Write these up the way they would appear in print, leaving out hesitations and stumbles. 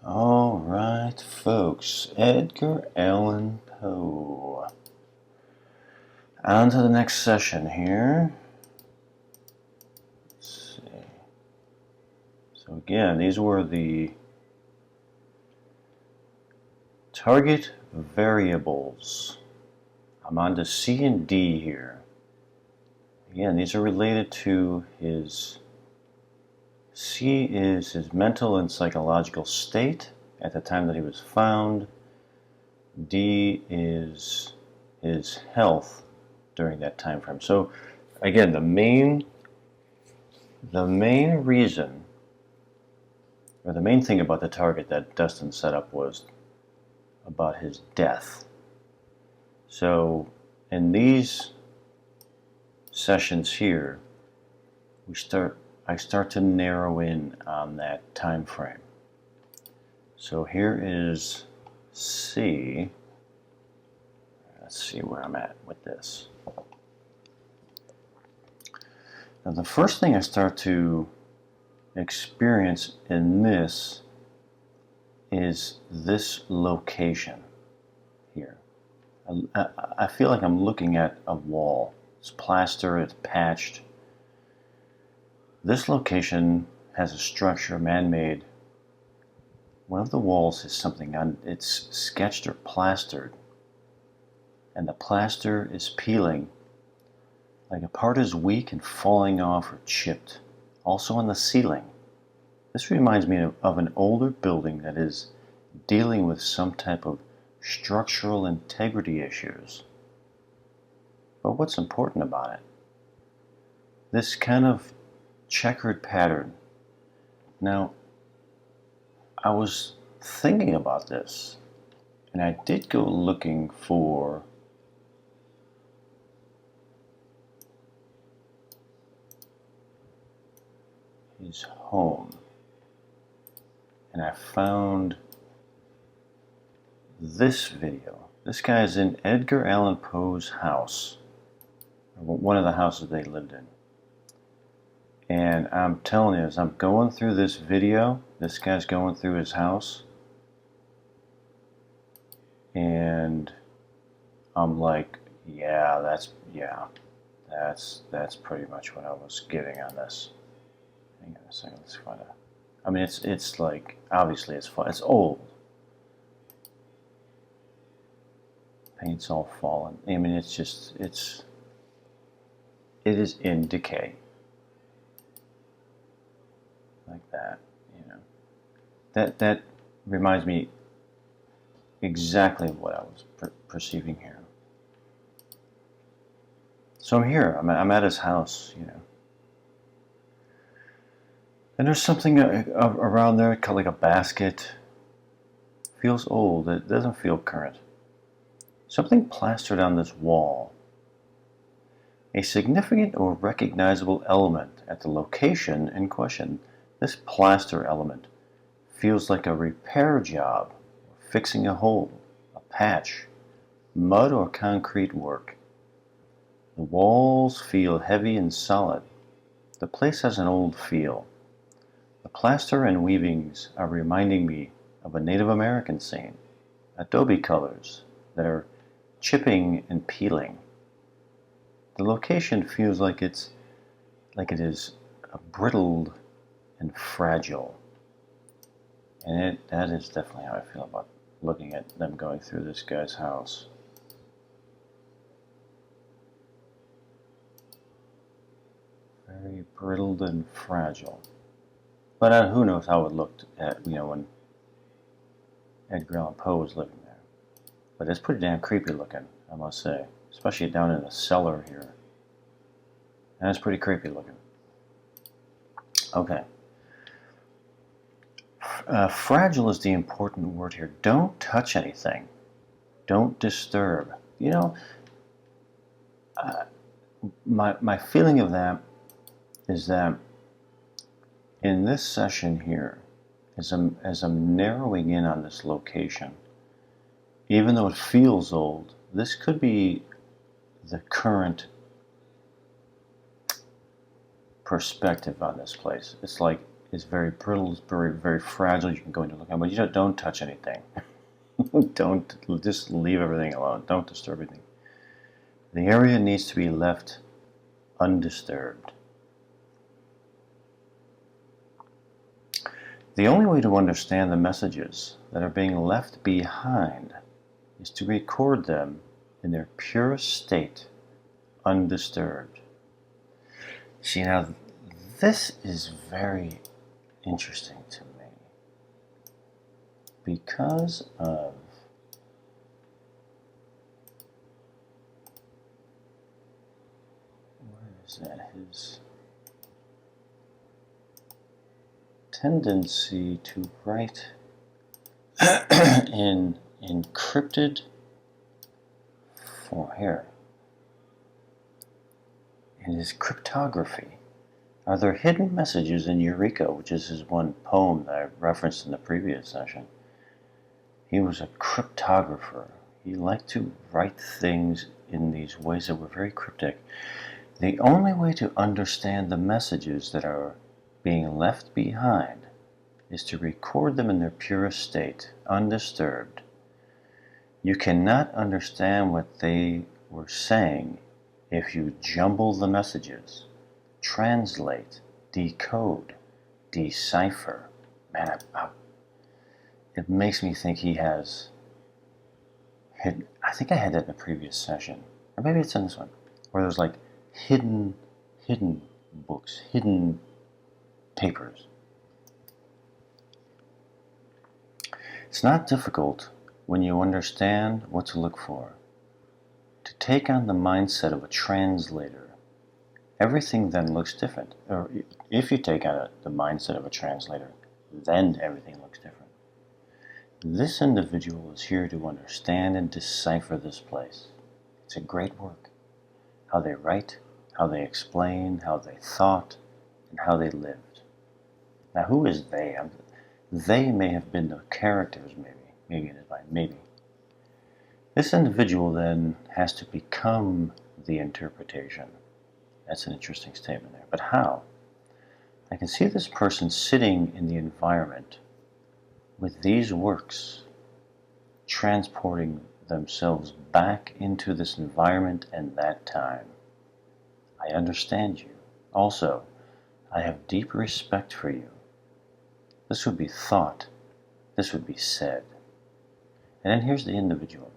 All right, folks. Edgar Allan Poe. On to the next session here. Let's see. So again, these were the target variables. I'm on to C and D here. Again, these are related to his... C is his mental and psychological state at the time that he was found. D is his health during that time frame. So again, the main reason, or the main thing about the target that Dustin set up was about his death. So in these sessions here, I start to narrow in on that time frame. So here is C. Let's see where I'm at with this. Now the first thing I start to experience in this is this location here. I feel like I'm looking at a wall. It's plaster, it's patched. This location has a structure, man-made. One of the walls is something it's sketched or plastered, and the plaster is peeling. Like a part is weak and falling off or chipped. Also on the ceiling. This reminds me of an older building that is dealing with some type of structural integrity issues. But what's important about it? This kind of checkered pattern. Now, I was thinking about this, and I did go looking for his home, and I found this video. This guy is in Edgar Allan Poe's house, one of the houses they lived in. And I'm telling you, as I'm going through this video, this guy's going through his house, and I'm like, that's pretty much what I was getting on this. Hang on a second, let's find out. I mean, it's like, obviously it's old. Paint's all fallen. I mean, it is in decay. Like that, you know. That reminds me exactly of what I was perceiving here. So I'm here. I'm at his house, you know. And there's something around there, kind of like a basket. Feels old. It doesn't feel current. Something plastered on this wall. A significant or recognizable element at the location in question. This plaster element feels like a repair job, fixing a hole, a patch, mud or concrete work. The walls feel heavy and solid. The place has an old feel. The plaster and weavings are reminding me of a Native American scene. Adobe colors that are chipping and peeling. The location feels like it is brittled and fragile. And that is definitely how I feel about looking at them going through this guy's house. Very brittled and fragile. But who knows how it looked when Edgar Allan Poe was living there. But it's pretty damn creepy looking, I must say. Especially down in the cellar here. And it's pretty creepy looking. Okay. Fragile is the important word here. Don't touch anything. Don't disturb. You know, my feeling of that is that in this session here, as I'm narrowing in on this location, even though it feels old, this could be the current perspective on this place. It's like is very brittle, it's very, very fragile. You can go into look at it, but you don't touch anything. Don't, just leave everything alone. Don't disturb anything. The area needs to be left undisturbed. The only way to understand the messages that are being left behind is to record them in their purest state, undisturbed. See, now this is very interesting to me because of his tendency to write in encrypted form here. In his cryptography, are there hidden messages in Eureka, which is his one poem that I referenced in the previous session? He was a cryptographer. He liked to write things in these ways that were very cryptic. The only way to understand the messages that are being left behind is to record them in their purest state, undisturbed. You cannot understand what they were saying if you jumble the messages, translate, decode, decipher. Man, it makes me think he has I think I had that in the previous session, or maybe it's in this one, where there's like hidden books, hidden papers. It's not difficult when you understand what to look for to take on the mindset of a translator. Everything then looks different. Or if you take on the mindset of a translator, then everything looks different. This individual is here to understand and decipher this place. It's a great work. How they write, how they explain, how they thought, and how they lived. Now, who is they? They may have been the characters, maybe. This individual then has to become the interpretation. That's an interesting statement there. But how? I can see this person sitting in the environment with these works, transporting themselves back into this environment and that time. I understand you. Also, I have deep respect for you. This would be thought. This would be said. And then here's the individual.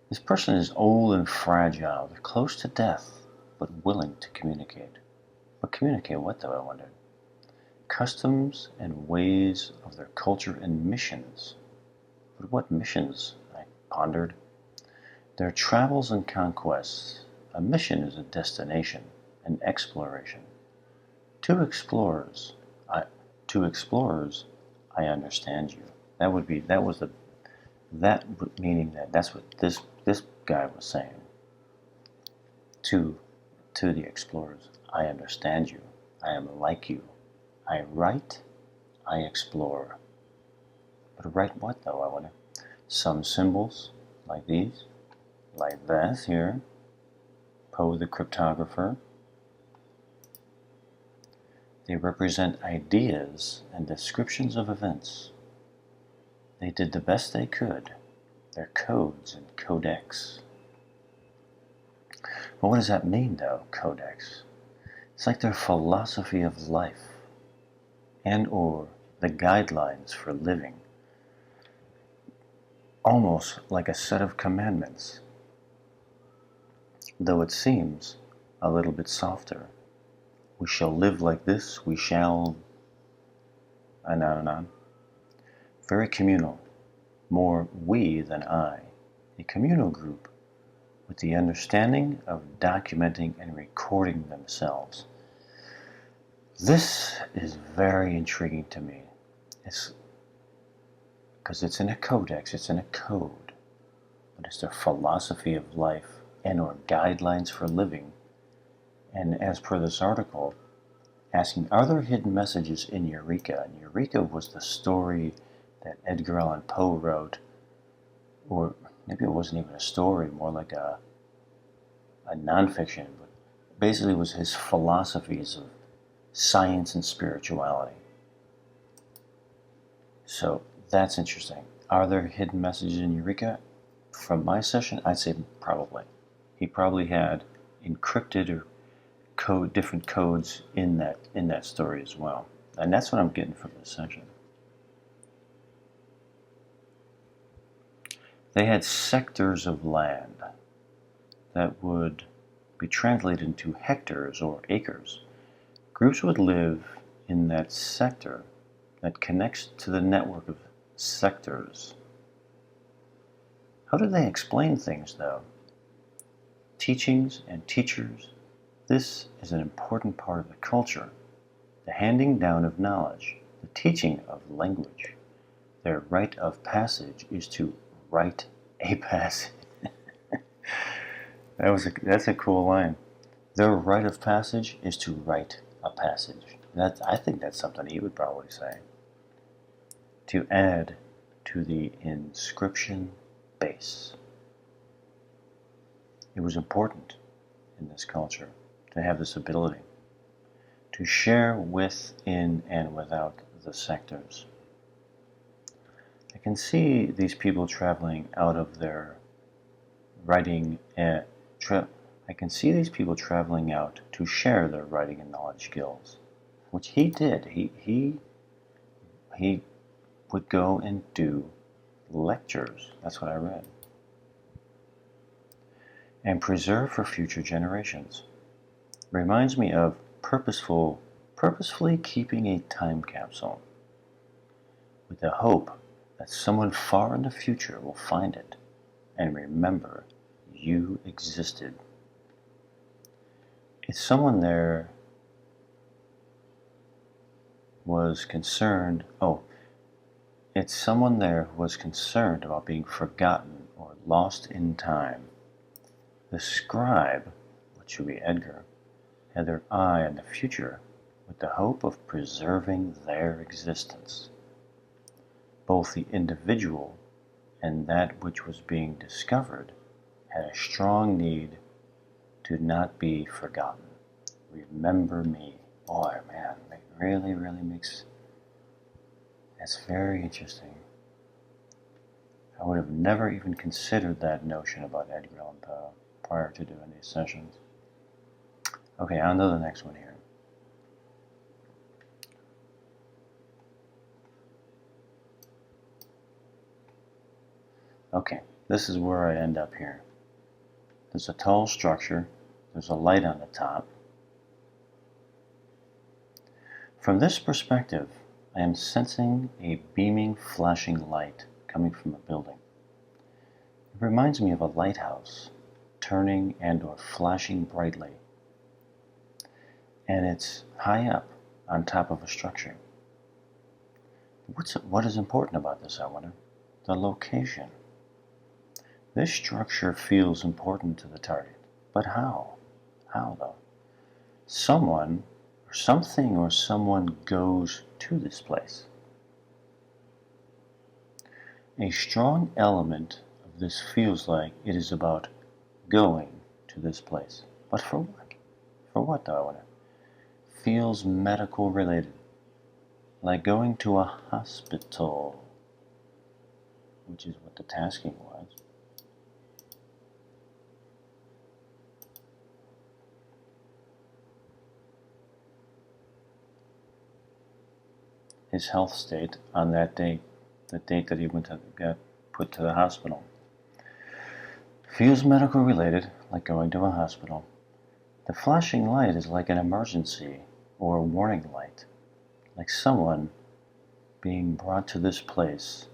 This person is old and fragile. They're close to death, but willing to communicate. But communicate what, though, I wonder? Customs and ways of their culture and missions. But what missions? I pondered. Their travels and conquests. A mission is a destination, an exploration. To explorers, I understand you. Meaning that that's what this guy was saying. To the explorers, I understand you. I am like you. I write, I explore. But write what, though, I wonder? Some symbols, like these, like this here, Poe the cryptographer. They represent ideas and descriptions of events. They did the best they could. They're codes and codex. But what does that mean, though, codex? It's like their philosophy of life and or the guidelines for living. Almost like a set of commandments, though it seems a little bit softer. We shall live like this, we shall, and on and on. Very communal, more we than I. A communal group with the understanding of documenting and recording themselves. This is very intriguing to me. It's because it's in a codex, it's in a code, but it's their philosophy of life and or guidelines for living. And as per this article, asking, are there hidden messages in Eureka? And Eureka was the story that Edgar Allan Poe wrote, or maybe it wasn't even a story, more like a nonfiction, but basically it was his philosophies of science and spirituality. So that's interesting. Are there hidden messages in Eureka? From my session, I'd say probably. He probably had encrypted or different codes in that story as well. And that's what I'm getting from this session. They had sectors of land that would be translated into hectares or acres. Groups would live in that sector that connects to the network of sectors. How do they explain things, though? Teachings and teachers. This is an important part of the culture. The handing down of knowledge, the teaching of language. Their rite of passage is to write a passage. That's a cool line. Their rite of passage is to write a passage. I think that's something he would probably say. To add to the inscription base. It was important in this culture to have this ability to share within and without the sectors. I can see these people traveling out of their writing I can see these people traveling out to share their writing and knowledge skills, which he did. He would go and do lectures. That's what I read. And preserve for future generations. Reminds me of purposefully keeping a time capsule with the hope that someone far in the future will find it and remember you existed. If someone there was concerned, it's someone there who was concerned about being forgotten or lost in time. The scribe, which should be Edgar, had their eye on the future with the hope of preserving their existence. Both the individual and that which was being discovered had a strong need to not be forgotten. Remember me. Boy, man, it really makes... That's very interesting. I would have never even considered that notion about Edgar Allan Poe prior to doing these sessions. Okay, on to the next one here. Okay, this is where I end up here. There's a tall structure. There's a light on the top. From this perspective, I am sensing a beaming, flashing light coming from a building. It reminds me of a lighthouse, turning and or flashing brightly. And it's high up on top of a structure. What is important about this, I wonder? The location. This structure feels important to the target. But how? How, though? Someone, or something, or someone goes to this place. A strong element of this feels like it is about going to this place. But for what? For what, though, I wonder? Feels medical related. Like going to a hospital, which is what the tasking was. His health state on that date, the date that he got put to the hospital. Feels medical related, like going to a hospital. The flashing light is like an emergency or a warning light, like someone being brought to this place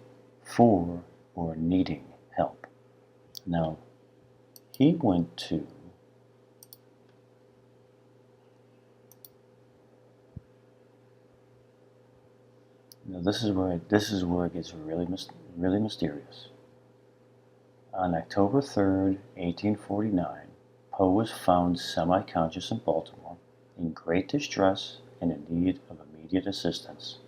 for or needing help. Now, he went to Now this is where it gets really mysterious. On October 3rd, 1849, Poe was found semi-conscious in Baltimore, in great distress and in need of immediate assistance.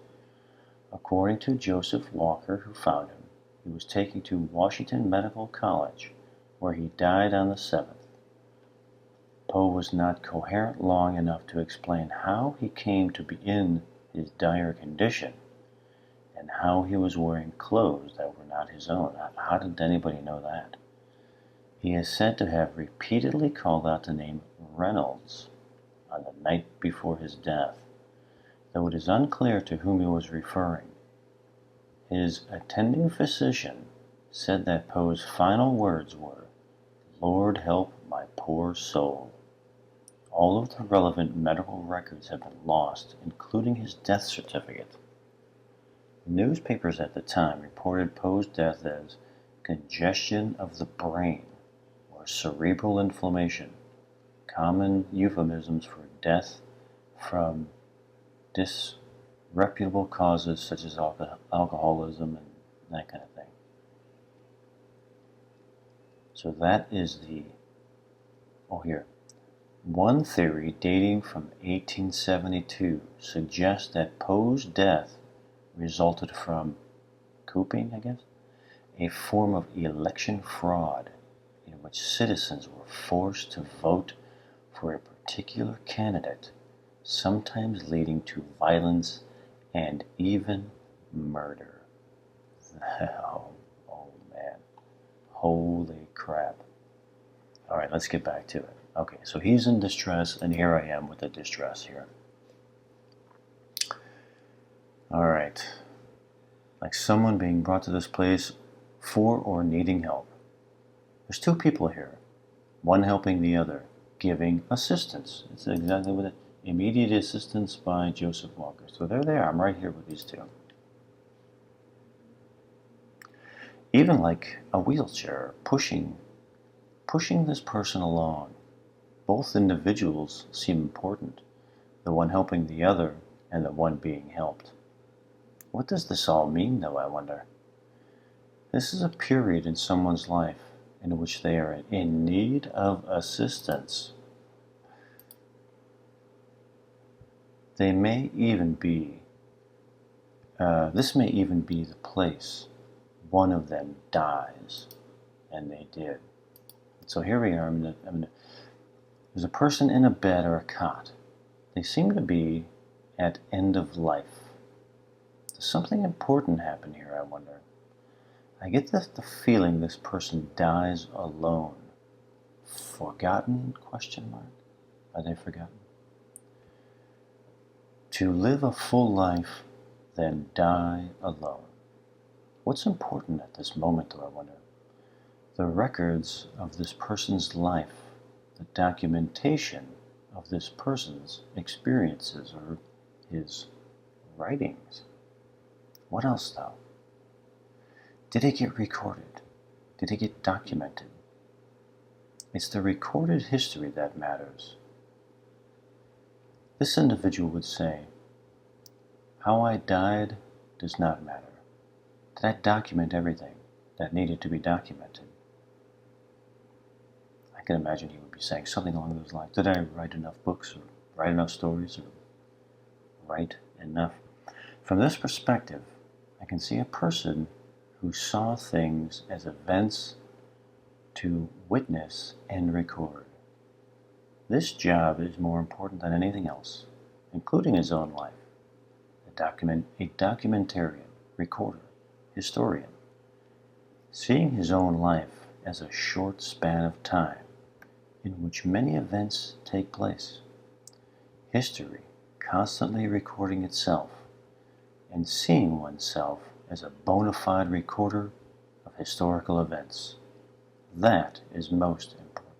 According to Joseph Walker, who found him, he was taken to Washington Medical College, where he died on the 7th. Poe was not coherent long enough to explain how he came to be in his dire condition, and how he was wearing clothes that were not his own. How did anybody know that? He is said to have repeatedly called out the name Reynolds on the night before his death, though it is unclear to whom he was referring. His attending physician said that Poe's final words were, "Lord help my poor soul." All of the relevant medical records have been lost, including his death certificate. Newspapers at the time reported Poe's death as congestion of the brain or cerebral inflammation, common euphemisms for death from disreputable causes such as alcoholism and that kind of thing. So that is here. One theory dating from 1872 suggests that Poe's death resulted from cooping, a form of election fraud in which citizens were forced to vote for a particular candidate, sometimes leading to violence and even murder. Oh man. Holy crap. All right, let's get back to it. Okay, so he's in distress, and here I am with the distress here. All right. Like someone being brought to this place for or needing help. There's two people here, one helping the other, giving assistance. It's exactly what it is. Immediate assistance by Joseph Walker. So there they are. I'm right here with these two. Even like a wheelchair, pushing this person along. Both individuals seem important, the one helping the other and the one being helped. What does this all mean, though, I wonder? This is a period in someone's life in which they are in need of assistance. They may even be, this may even be the place one of them dies, and they did. So here we are. There's a person in a bed or a cot. They seem to be at end of life. Does something important happen here, I wonder? I get the feeling this person dies alone. Forgotten? Question mark. Are they forgotten? To live a full life, then die alone. What's important at this moment, though, I wonder? The records of this person's life, the documentation of this person's experiences or his writings. What else, though? Did it get recorded? Did it get documented? It's the recorded history that matters. This individual would say, how I died does not matter. Did I document everything that needed to be documented? I can imagine he would be saying something along those lines. Did I write enough books, or write enough stories, or write enough? From this perspective, I can see a person who saw things as events to witness and record. This job is more important than anything else, including his own life. A documentarian, recorder, historian, seeing his own life as a short span of time in which many events take place. History constantly recording itself, and seeing oneself as a bona fide recorder of historical events. That is most important.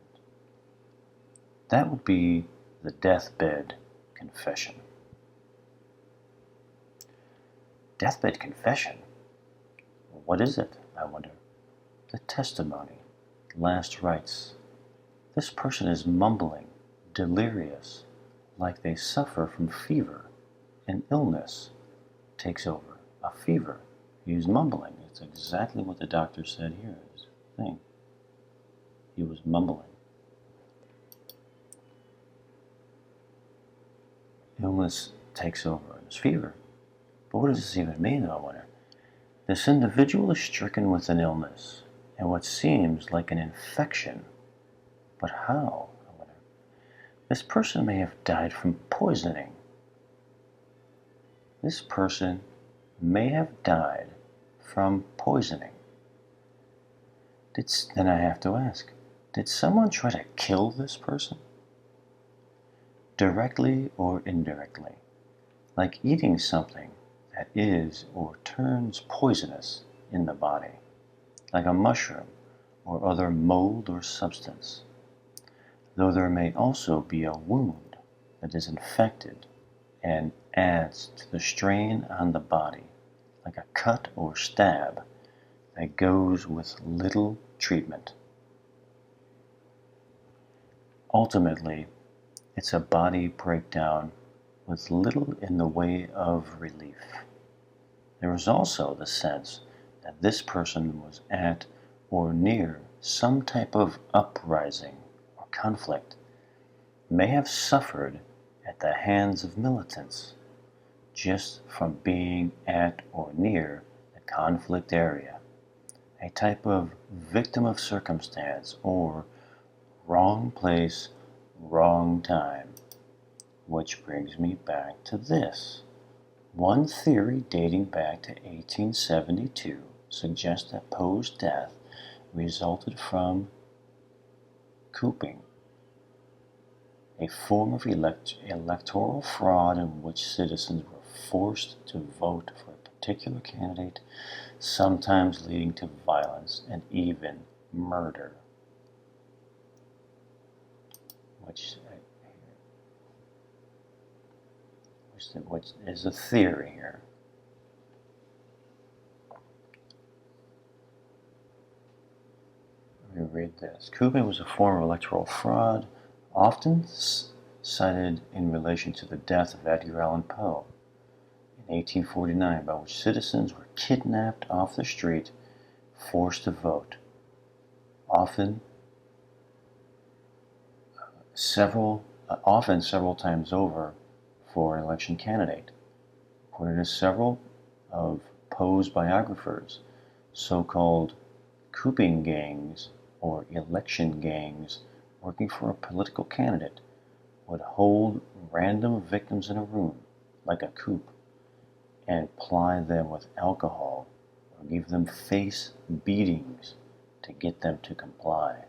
That would be the deathbed confession. Deathbed confession? What is it, I wonder? The testimony, last rites. This person is mumbling, delirious, like they suffer from fever. An illness takes over. A fever. He's mumbling. It's exactly what the doctor said here. This thing. He was mumbling. Illness takes over. It's fever. But what does this even mean, I wonder? This individual is stricken with an illness, and what seems like an infection. But how, I wonder? This person may have died from poisoning. This person may have died from poisoning. Then I have to ask, did someone try to kill this person? Directly or indirectly, like eating something that is or turns poisonous in the body, like a mushroom or other mold or substance, though there may also be a wound that is infected and adds to the strain on the body, like a cut or stab that goes with little treatment. Ultimately, it's a body breakdown with little in the way of relief. There is also the sense that this person was at or near some type of uprising or conflict, may have suffered at the hands of militants just from being at or near the conflict area, a type of victim of circumstance or wrong place, wrong time. Which brings me back to this. One theory dating back to 1872 suggests that Poe's death resulted from cooping, a form of electoral fraud in which citizens were forced to vote for a particular candidate, sometimes leading to violence and even murder. Which is a theory here. Let me read this. Cooping was a form of electoral fraud, often cited in relation to the death of Edgar Allan Poe in 1849, by which citizens were kidnapped off the street, forced to vote, often several times over for an election candidate. According to several of Poe's biographers, so-called cooping gangs or election gangs working for a political candidate would hold random victims in a room, like a coop, and ply them with alcohol or give them face beatings to get them to comply.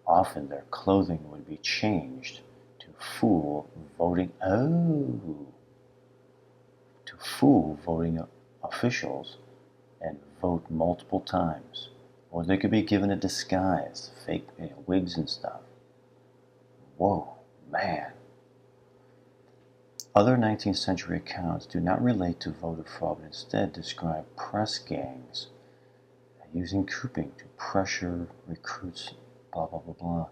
Often their clothing would be changed to fool voting officials and vote multiple times. Or they could be given a disguise, fake wigs and stuff. Whoa, man. Other 19th century accounts do not relate to voter fraud, but instead describe press gangs using cooping to pressure recruits, blah, blah, blah, blah.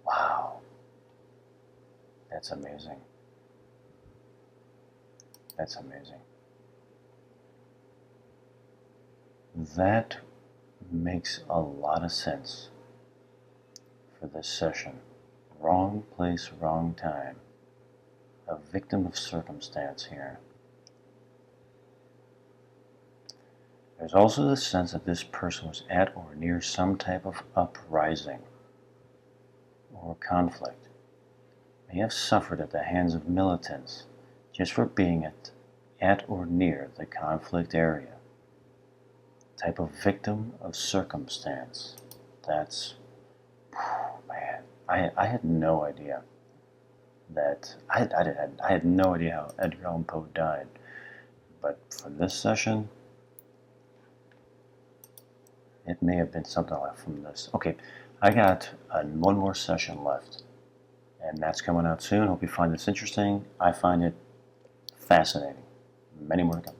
Wow. That's amazing. That's amazing. That makes a lot of sense for this session. Wrong place, wrong time. A victim of circumstance here. There's also the sense that this person was at or near some type of uprising or conflict, may have suffered at the hands of militants just for being at or near the conflict area. Type of victim of circumstance. That's, man, I had no idea that, I had no idea how Edgar Allan Poe died. But for this session, it may have been something like from this. Okay, I got one more session left, and that's coming out soon. Hope you find this interesting. I find it fascinating. Many more to come.